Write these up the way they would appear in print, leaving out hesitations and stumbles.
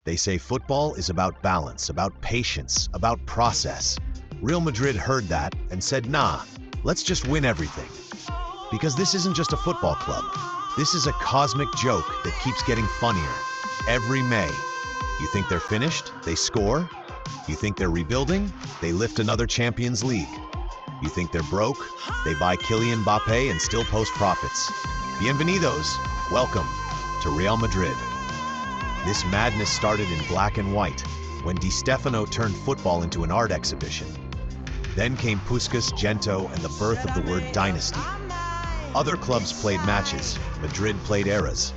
They say football is about balance, about patience, about process. Real Madrid heard that and said, nah, let's just win everything. Because this isn't just a football club. This is a cosmic joke that keeps getting funnier every May. You think they're finished? They score. You think they're rebuilding? They lift another Champions League. You think they're broke? They buy Kylian Mbappe and still post profits. Bienvenidos. Welcome to Real Madrid. This madness started in black and white when Stéfano turned football into an art exhibition. Then came Puskas, Gento, and the birth of the word dynasty. Other clubs played matches, Madrid played eras.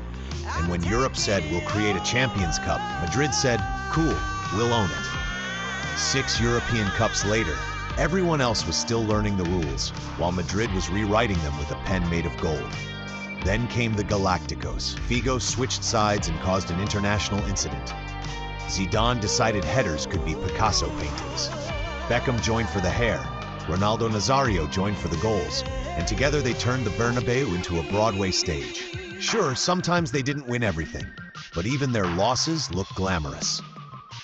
And when Europe said, we'll create a Champions Cup, Madrid said, cool, we'll own it. 6 European Cups later, everyone else was still learning the rules, while Madrid was rewriting them with a pen made of gold. Then came the Galacticos. Figo switched sides and caused an international incident. Zidane decided headers could be Picasso paintings. Beckham joined for the hair. Ronaldo Nazario joined for the goals. And together they turned the Bernabeu into a Broadway stage. Sure, sometimes they didn't win everything, but even their losses looked glamorous.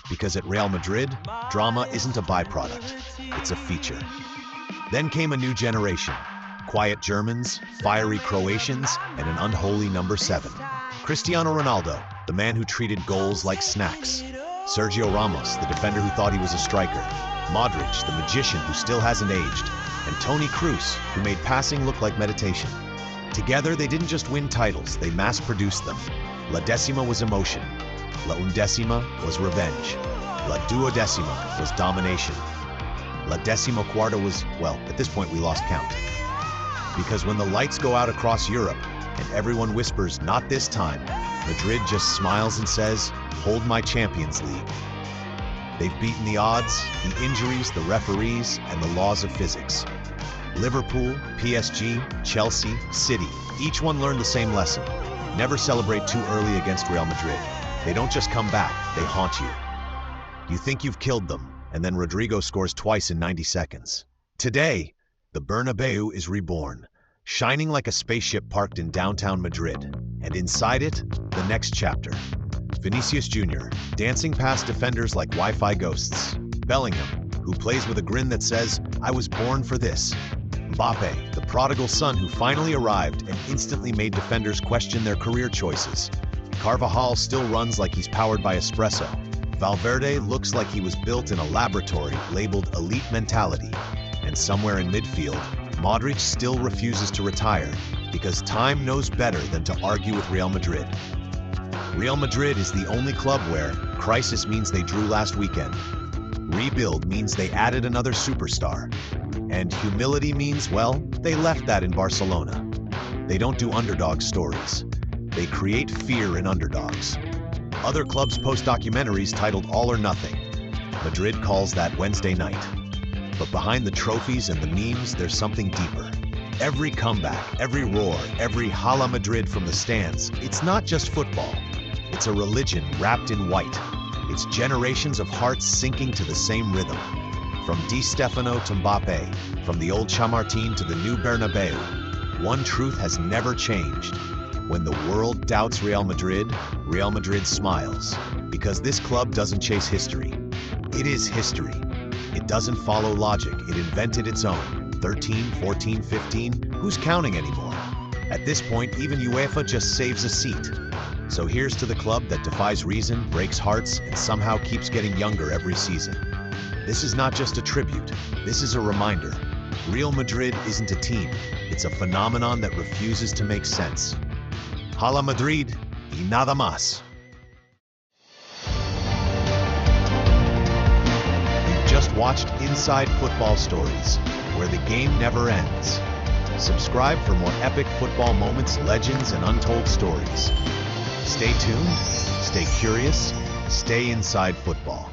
Because at Real Madrid, drama isn't a byproduct, it's a feature. Then came a new generation. Quiet Germans, fiery Croatians, and an unholy number 7. Cristiano Ronaldo, the man who treated goals like snacks. Sergio Ramos, the defender who thought he was a striker. Modric, the magician who still hasn't aged. And Toni Kroos, who made passing look like meditation. Together, they didn't just win titles, they mass-produced them. La Decima was emotion. La Undecima was revenge. La Duodecima was domination. La Decimocuarta was, well, at this point we lost count. Because when the lights go out across Europe and everyone whispers, not this time, Madrid just smiles and says, hold my Champions League. They've beaten the odds, the injuries, the referees, and the laws of physics. Liverpool, PSG, Chelsea, City, each one learned the same lesson. Never celebrate too early against Real Madrid. They don't just come back, they haunt you. You think you've killed them, and then Rodrigo scores twice in 90 seconds. Today, the Bernabeu is reborn, shining like a spaceship parked in downtown Madrid. And inside it, the next chapter. Vinícius Jr, dancing past defenders like Wi-Fi ghosts. Bellingham, who plays with a grin that says, I was born for this. Mbappe, the prodigal son who finally arrived and instantly made defenders question their career choices. Carvajal still runs like he's powered by espresso. Valverde looks like he was built in a laboratory labeled elite mentality. And somewhere in midfield, Modric still refuses to retire because time knows better than to argue with Real Madrid. Real Madrid is the only club where crisis means they drew last weekend. Rebuild means they added another superstar. And humility means, well, they left that in Barcelona. They don't do underdog stories. They create fear in underdogs. Other clubs post documentaries titled All or Nothing. Madrid calls that Wednesday night. But behind the trophies and the memes, there's something deeper. Every comeback, every roar, every Hala Madrid from the stands, it's not just football. It's a religion wrapped in white. It's generations of hearts sinking to the same rhythm. From Stéfano to Mbappe, from the old Chamartín to the new Bernabeu, one truth has never changed. When the world doubts Real Madrid smiles. Because this club doesn't chase history. It is history. It doesn't follow logic. It invented its own. 13, 14, 15, who's counting anymore? At this point, even UEFA just saves a seat. So here's to the club that defies reason, breaks hearts, and somehow keeps getting younger every season. This is not just a tribute. This is a reminder. Real Madrid isn't a team. It's a phenomenon that refuses to make sense. Hala Madrid y nada más. You've just watched Inside Football Stories, where the game never ends. Subscribe for more epic football moments, legends, and untold stories. Stay tuned, stay curious, stay inside football.